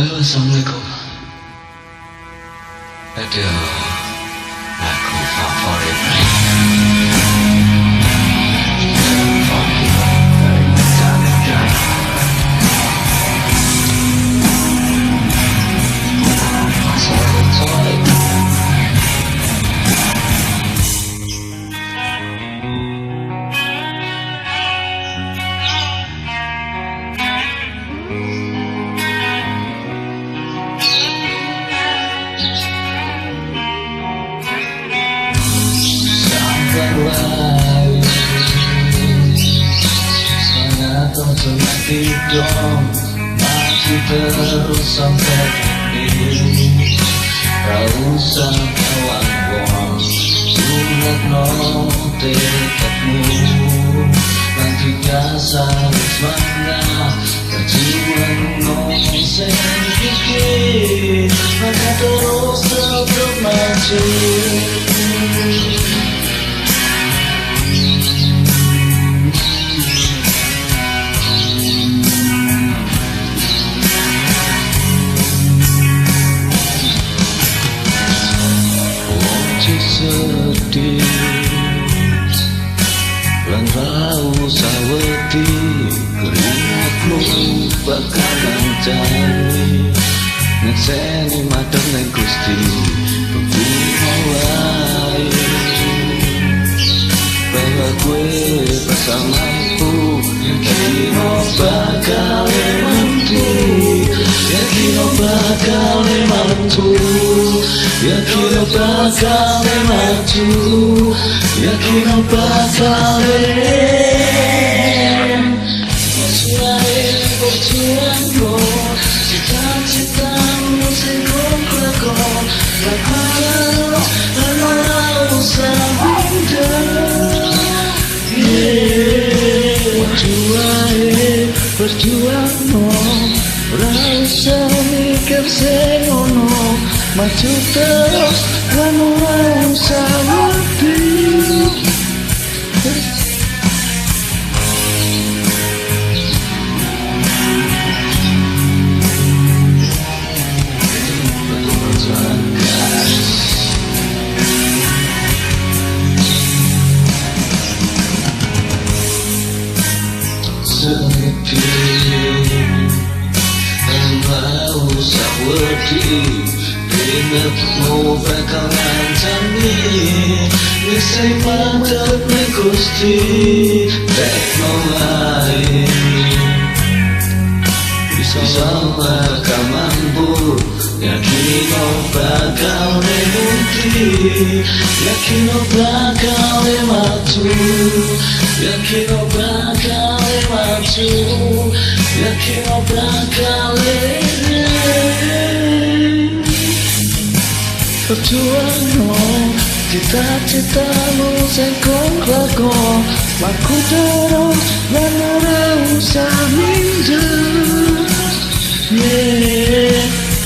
Halo, assalamualaikum. Aduh, lagu favorit. Nanti dong maju terus sampai ini. Gak usah ngawang-ngawang, bulat no tekadmu. Nanti dasar mana perjuangan no sedikit, maka terus tetap maju. Sedih lan ra usah wedi, keringatmu bakalan jari ngeseni madang nang Gusti. Buktinya wae bahwa gue bersamaku, yakin bakal mampu, yakin bakal mampu, yakin bakal maju, yakin bakal berjuangmu, cita-citamu sing lakon, lalu usah berjuangmu, rasa mikir sengono, maju terus lan ora usah wedi. Usah wedi, ingatmu bakalan jani nisai mantap ning Gusti. Tekno lain bisa bakal mampu, yakin bakal bukti, yakin bakal maju, yakin bakal maju, yakin bakal berjuangmu, cita-citamu sing lakon, maju terus lan ora usah minder.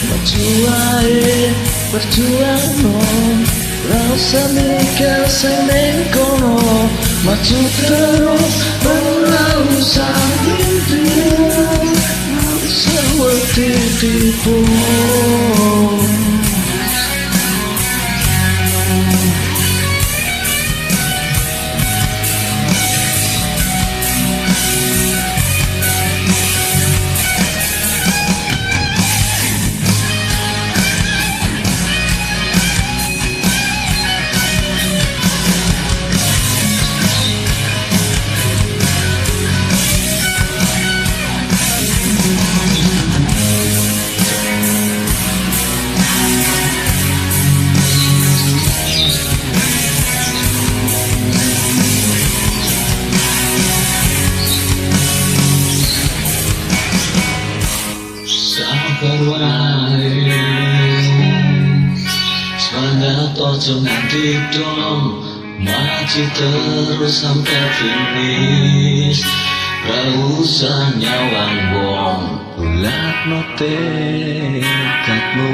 Maju wae berjuangmu, rasa mikir sing ning kono, maju terus lan ora usah minder, usah wedi tipu. Semangat ojo nganti dong, maju terus sampai finish. Gak usah nyawang wong, bulat no tekadmu.